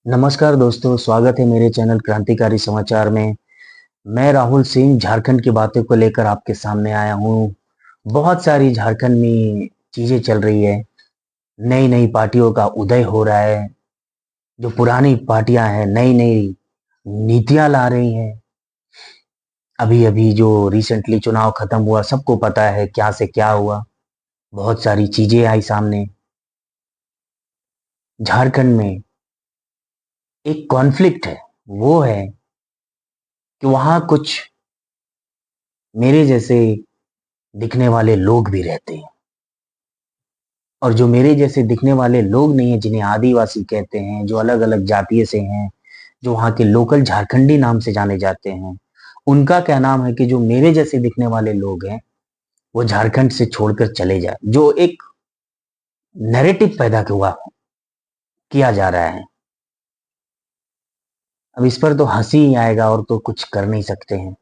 नमस्कार दोस्तों, स्वागत है मेरे चैनल क्रांतिकारी समाचार में। मैं राहुल सिंह झारखंड की बातों को लेकर आपके सामने आया हूँ। बहुत सारी झारखंड में चीजें चल रही है। नई नई पार्टियों का उदय हो रहा है। जो पुरानी पार्टियां हैं नई नई नीतियां ला रही हैं। अभी अभी जो रिसेंटली चुनाव खत्म हुआ, सबको पता है क्या से क्या हुआ। बहुत सारी चीजें आई सामने। झारखंड में एक कॉन्फ्लिक्ट है। वो है कि वहां कुछ मेरे जैसे दिखने वाले लोग भी रहते हैं, और जो मेरे जैसे दिखने वाले लोग नहीं है, जिन्हें आदिवासी कहते हैं, जो अलग अलग जातीय से हैं, जो वहाँ के लोकल झारखंडी नाम से जाने जाते हैं, उनका क्या नाम है कि जो मेरे जैसे दिखने वाले लोग हैं वो झारखंड से छोड़कर चले जाए। जो एक नैरेटिव पैदा हुआ किया जा रहा है। अब इस पर तो हंसी ही आएगा, और तो कुछ कर नहीं सकते हैं।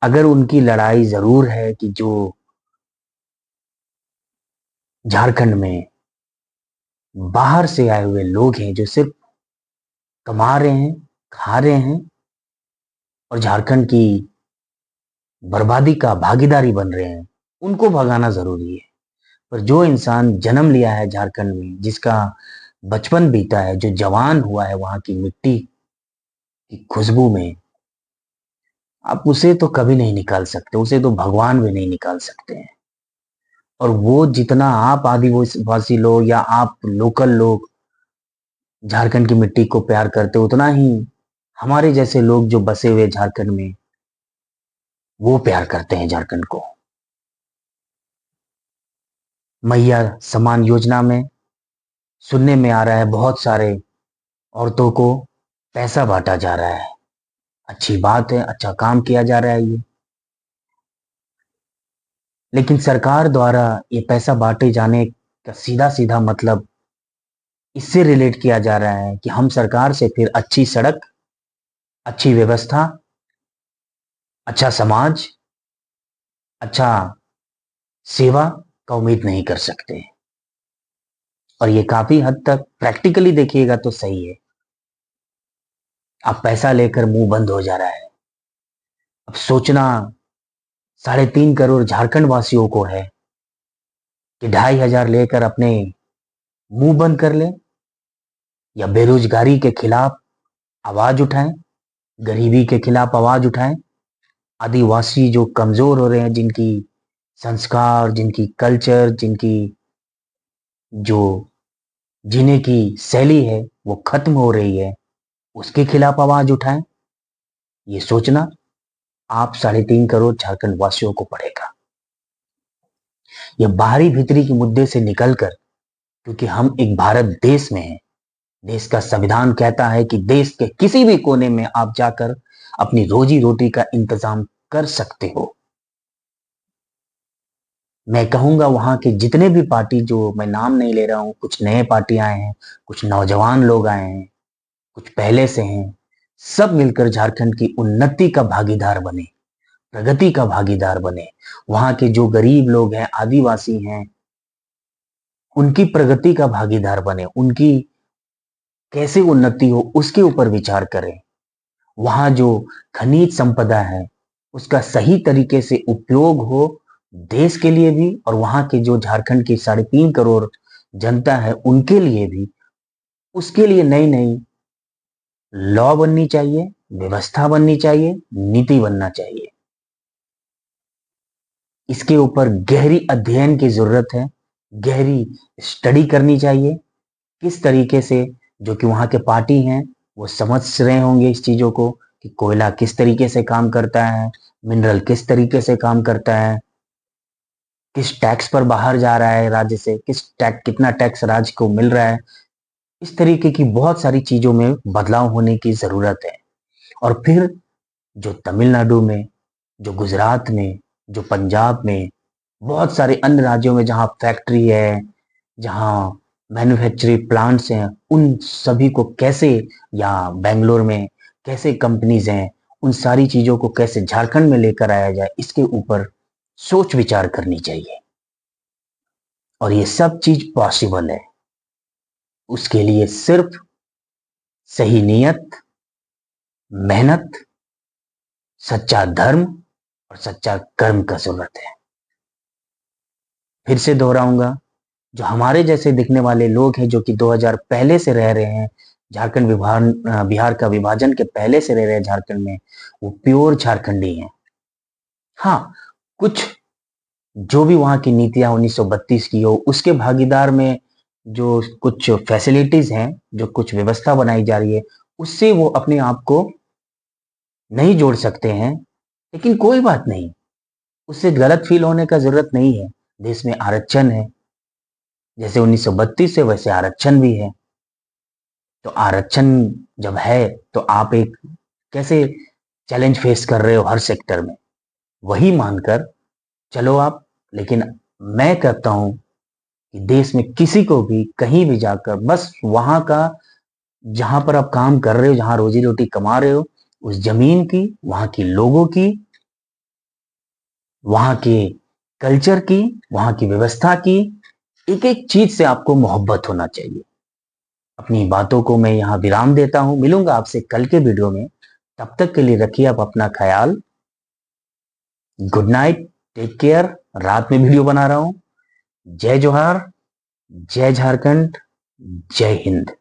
अगर उनकी लड़ाई जरूर है कि जो झारखंड में बाहर से आए हुए लोग हैं, जो सिर्फ कमा रहे हैं, खा रहे हैं, और झारखंड की बर्बादी का भागीदारी बन रहे हैं, उनको भगाना जरूरी है। पर जो इंसान जन्म लिया है झारखंड में, जिसका बचपन बीता है, जो जवान हुआ है वहां की मिट्टी की खुशबू में, आप उसे तो कभी नहीं निकाल सकते। उसे तो भगवान भी नहीं निकाल सकते हैं। और वो जितना आप आदिवासी लोग या आप लोकल लोग झारखंड की मिट्टी को प्यार करते हो, उतना ही हमारे जैसे लोग जो बसे हुए झारखंड में, वो प्यार करते हैं झारखंड को। मैया समान योजना में सुनने में आ रहा है बहुत सारे औरतों को पैसा बांटा जा रहा है। अच्छी बात है, अच्छा काम किया जा रहा है ये। लेकिन सरकार द्वारा ये पैसा बांटे जाने का सीधा सीधा मतलब इससे रिलेट किया जा रहा है कि हम सरकार से फिर अच्छी सड़क, अच्छी व्यवस्था, अच्छा समाज, अच्छा सेवा का उम्मीद नहीं कर सकते। और ये काफी हद तक प्रैक्टिकली देखिएगा तो सही है। अब पैसा लेकर मुंह बंद हो जा रहा है। अब सोचना 3.5 करोड़ झारखंड वासियों को है कि 2,500 लेकर अपने मुंह बंद कर ले, या बेरोजगारी के खिलाफ आवाज उठाएं, गरीबी के खिलाफ आवाज उठाएं। आदिवासी जो कमजोर हो रहे हैं, जिनकी संस्कार, जिनकी कल्चर, जिनकी जो जीने की शैली है वो खत्म हो रही है, उसके खिलाफ आवाज उठाएं। ये सोचना आप 3.5 करोड़ झारखंड वासियों को पड़ेगा। ये बाहरी भीतरी के मुद्दे से निकलकर, क्योंकि हम एक भारत देश में हैं। देश का संविधान कहता है कि देश के किसी भी कोने में आप जाकर अपनी रोजी रोटी का इंतजाम कर सकते हो। मैं कहूंगा वहां के जितने भी पार्टी, जो मैं नाम नहीं ले रहा हूं, कुछ नए पार्टी आए हैं, कुछ नौजवान लोग आए हैं, कुछ पहले से हैं, सब मिलकर झारखंड की उन्नति का भागीदार बने, प्रगति का भागीदार बने। वहां के जो गरीब लोग हैं, आदिवासी हैं, उनकी प्रगति का भागीदार बने, उनकी कैसे उन्नति हो उसके ऊपर विचार करें। वहां जो खनिज संपदा है उसका सही तरीके से उपयोग हो, देश के लिए भी और वहां के जो झारखंड की 3.5 करोड़ जनता है उनके लिए भी। उसके लिए नई नई लॉ बननी चाहिए, व्यवस्था बननी चाहिए, नीति बनना चाहिए। इसके ऊपर गहरी अध्ययन की जरूरत है, गहरी स्टडी करनी चाहिए। किस तरीके से जो कि वहां के पार्टी हैं वो समझ रहे होंगे इस चीजों को, कि कोयला किस तरीके से काम करता है, मिनरल किस तरीके से काम करता है, किस टैक्स पर बाहर जा रहा है राज्य से, कितना टैक्स राज्य को मिल रहा है। इस तरीके की बहुत सारी चीजों में बदलाव होने की जरूरत है। और फिर जो तमिलनाडु में, जो गुजरात में, जो पंजाब में, बहुत सारे अन्य राज्यों में जहां फैक्ट्री है, जहां मैन्युफैक्चरिंग प्लांट्स हैं, उन सभी को कैसे, या बेंगलोर में कैसे कंपनीज हैं, उन सारी चीजों को कैसे झारखंड में लेकर आया जाए, इसके ऊपर सोच विचार करनी चाहिए। और ये सब चीज पॉसिबल है। उसके लिए सिर्फ सही नीयत, मेहनत, सच्चा धर्म और सच्चा कर्म का जरूरत है। फिर से दोहराऊंगा, जो हमारे जैसे दिखने वाले लोग हैं, जो कि 2000 पहले से रह रहे हैं झारखंड बिहार का विभाजन के पहले से रह रहे हैं झारखंड में, वो प्योर झारखंडी हैं। हाँ, कुछ जो भी वहां की नीतियां 1932 की हो उसके भागीदार में जो कुछ फैसिलिटीज हैं, जो कुछ व्यवस्था बनाई जा रही है, उससे वो अपने आप को नहीं जोड़ सकते हैं, लेकिन कोई बात नहीं, उससे गलत फील होने का जरूरत नहीं है। देश में आरक्षण है, जैसे 1932 से वैसे आरक्षण भी है। तो आरक्षण जब है तो आप एक कैसे चैलेंज फेस कर रहे हो हर सेक्टर में, वही मानकर चलो आप। लेकिन मैं कहता हूं कि देश में किसी को भी कहीं भी जाकर बस वहां का, जहां पर आप काम कर रहे हो, जहां रोजी रोटी कमा रहे हो, उस जमीन की, वहां के लोगों की, वहां के कल्चर की, वहां की व्यवस्था की, एक एक चीज से आपको मोहब्बत होना चाहिए। अपनी बातों को मैं यहां विराम देता हूं, मिलूंगा आपसे कल के वीडियो में। तब तक के लिए रखिए आप अपना ख्याल। Good night, take care. रात में वीडियो बना रहा हूं। जय जोहार, जय झारखंड, जय हिंद।